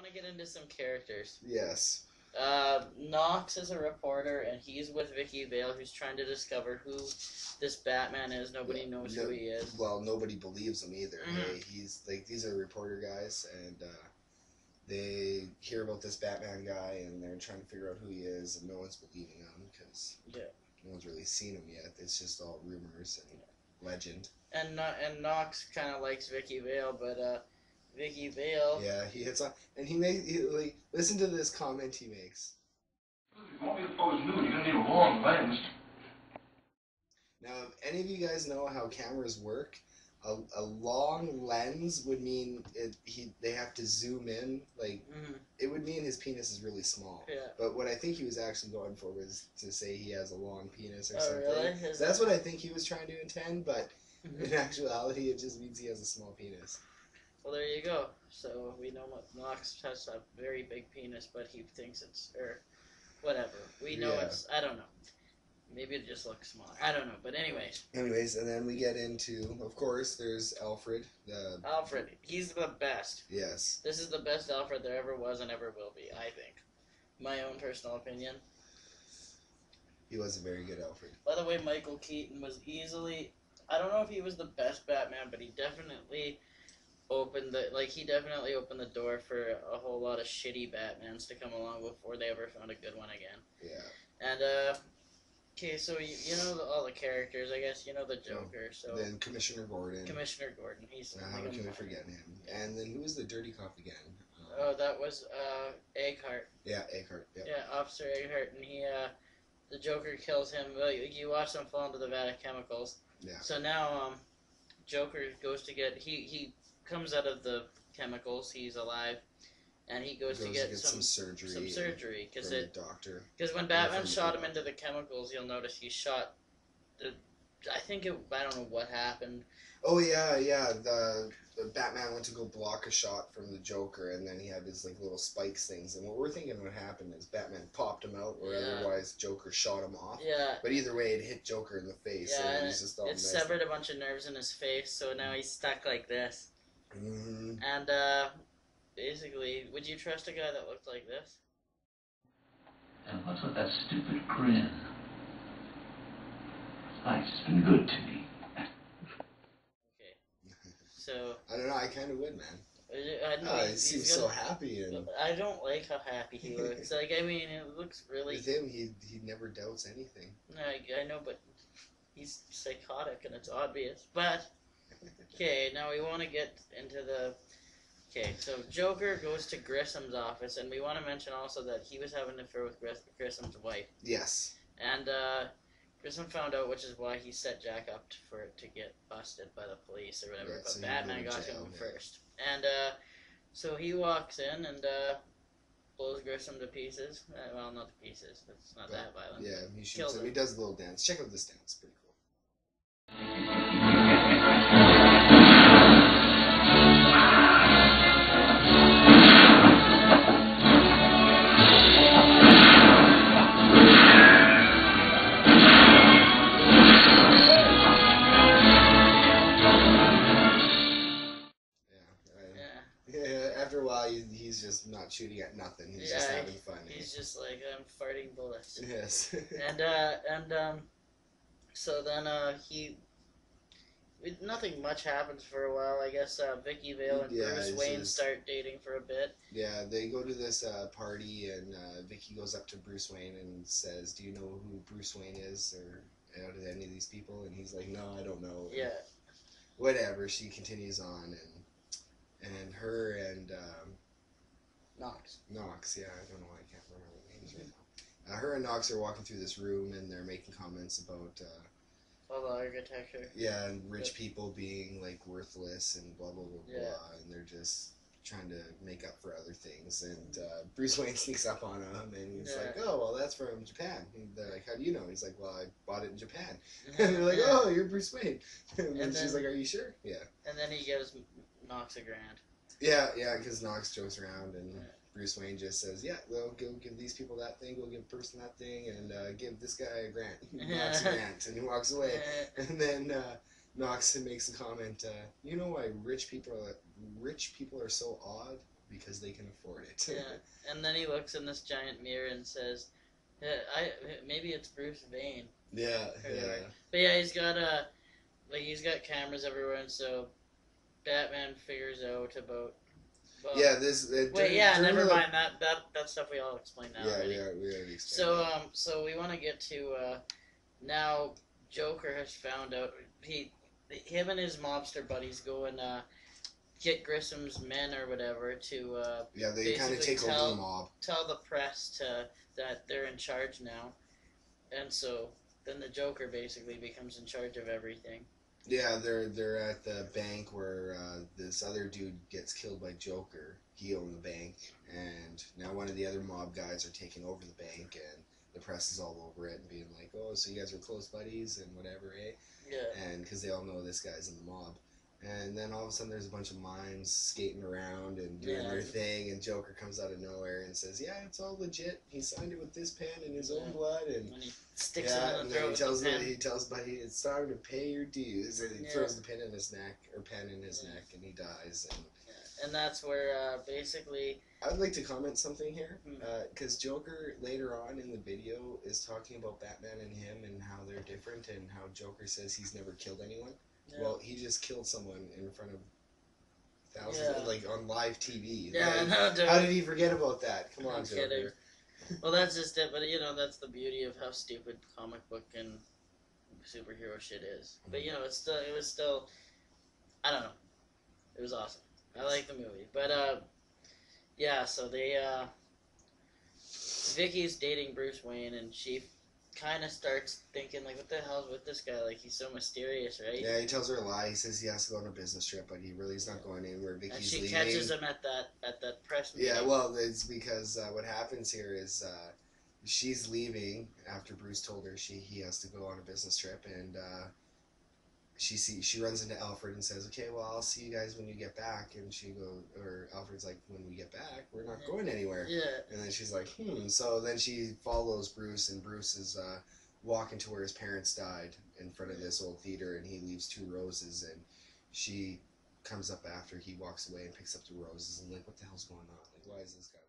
to get into some characters. Yes. Knox is a reporter, and he's with Vicky Vale, who's trying to discover who this Batman is. Nobody knows who he is. Well, nobody believes him either. Mhm. Hey, he's like, these are reporter guys, and they hear about this Batman guy, and they're trying to figure out who he is, and no one's believing him because no one's really seen him yet. It's just all rumors and legend. And Knox kind of likes Vicky Vale, but Vicky Vale. Yeah, he hits on, and like, listen to this comment he makes. If you want me to pose nude, you're gonna need a long lens. Now, if any of you guys know how cameras work, a long lens would mean they have to zoom in. Like, it would mean his penis is really small. Yeah. But what I think he was actually going for was to say he has a long penis or Oh, something. really? That's what I think he was trying to intend, but in actuality, it just means he has a small penis. Well, there you go. So we know Knox has a very big penis, but he thinks it's, or whatever. We know it's, I don't know. Maybe it just looks smaller. I don't know. But anyways, and then we get into, of course, there's Alfred. Alfred, he's the best. Yes. This is the best Alfred there ever was and ever will be, I think. My own personal opinion. He was a very good Alfred. By the way, Michael Keaton was easily, I don't know if he was the best Batman, but he definitely opened the door for a whole lot of shitty Batmans to come along before they ever found a good one again. Yeah. And okay, so you know all the characters, I guess. You know the Joker. So then Commissioner Gordon. He's. How can we forget him? And then who was the dirty cop again? Oh, that was Egghart. Yeah, Egghart. Yeah. Yeah, Officer Egghart, and the Joker kills him. Well, you watch them fall into the vat of chemicals. Yeah. So now, Joker goes to get he comes out of the chemicals. He's alive, and he goes to get some surgery. Some surgery because the doctor. Because when Batman shot him into the chemicals, you'll notice he shot. I don't know what happened. Oh yeah. The Batman went to go block a shot from the Joker, and then he had his little spikes things. And what we're thinking would happen is Batman popped him out, or otherwise Joker shot him off. Yeah. But either way, it hit Joker in the face. Yeah, and he's just all it severed a bunch of nerves in his face, so now he's stuck like this. Mm-hmm. And basically, would you trust a guy that looked like this? And what's with that stupid grin? Life's been good to me. Okay. So. I don't know, I kind of would, man. I know, he seems so happy. And I don't like how happy he looks. Like, I mean, it looks really... With him, he never doubts anything. I know, but he's psychotic, and it's obvious. But, okay, now we want to get into the... Okay, so Joker goes to Grissom's office, and we want to mention also that he was having an affair with Grissom's wife. Yes. And Grissom found out, which is why he set Jack up to get busted by the police or whatever. Yeah, but so Batman got to him first. And so he walks in and blows Grissom to pieces. Well, not to pieces. It's not that violent. Yeah, he shoots him. He does a little dance. Check out this dance. Pretty cool. After a while, he's just not shooting at nothing. He's just having fun. He's just like, I'm farting bullets. Yes. So then nothing much happens for a while. I guess Vicky Vale and Bruce Wayne start dating for a bit. Yeah, they go to this party, and Vicky goes up to Bruce Wayne and says, "Do you know who Bruce Wayne is, or out of any of these people?" And he's like, "No, I don't know." Yeah. Whatever. She continues on, and her and Knox, yeah, I don't know why I can't remember the names right now. Her and Knox are walking through this room, and they're making comments about all the architecture. Yeah, and rich people being like worthless and blah blah blah blah, and they're just trying to make up for other things. And Bruce Wayne sneaks up on him, and he's like, "Oh, well, that's from Japan." And they're like, "How do you know?" He's like, "Well, I bought it in Japan." And they're like, "Oh, you're Bruce Wayne." And she's like, "Are you sure?" Yeah. And then he gives Knox $1,000. Yeah, because Knox jokes around, and Bruce Wayne just says, "Yeah, well, go give these people that thing, go give a person that thing, and give this guy a grant." Knox a grant, and he walks away. And then Knox makes a comment, "You know why rich people are so odd?" because they can afford it. Yeah, and then he looks in this giant mirror and says, maybe it's Bruce Wayne. Yeah, yeah. But yeah, he's got cameras everywhere, and so Batman figures out about. Well, Yeah, this. wait, yeah, never mind. That stuff we all explained now Yeah, already. we already explained. So we want to get to now. Joker has found out him and his mobster buddies go and get Grissom's men or whatever to yeah, they kind of take over the mob. Tell the press that they're in charge now, and so then the Joker basically becomes in charge of everything. Yeah, they're at the bank where this other dude gets killed by Joker. He owned the bank, and now one of the other mob guys are taking over the bank, and the press is all over it and being like, "Oh, so you guys are close buddies and whatever, eh?" Yeah. And because they all know this guy's in the mob. And then all of a sudden there's a bunch of mimes skating around and doing their thing, and Joker comes out of nowhere and says, "Yeah, it's all legit. He signed it with this pen in his own blood." And he sticks it in the throat. He tells Buddy, "It's time to pay your dues." And he throws the pen in his neck, and he dies. And that's where basically... I'd like to comment something here, because Joker later on in the video is talking about Batman and him and how they're different, and how Joker says he's never killed anyone. Yeah. Well, he just killed someone in front of thousands, like on live TV. Yeah, like, no, how did he forget about that? Come on, Joker. Kidding. Well, that's just it, but that's the beauty of how stupid comic book and superhero shit is. But it was still, I don't know, it was awesome. I like the movie, but yeah. So Vicky's dating Bruce Wayne, and she kind of starts thinking like, what the hell's with this guy? Like, he's so mysterious, right? Yeah, he tells her a lie. He says he has to go on a business trip, but he really is not going anywhere. Vicky's leaving. And she catches him at that press meeting. Yeah, well, it's because what happens here is she's leaving after Bruce told her he has to go on a business trip, and she runs into Alfred and says, "Okay, well, I'll see you guys when you get back." And Alfred's like, "When we get back, we're not going anywhere." Yeah. And then she's like, So then she follows Bruce, and Bruce is walking to where his parents died in front of this old theater, and he leaves 2 roses, and she comes up after he walks away and picks up the roses, and like, what the hell's going on? Like, why is this guy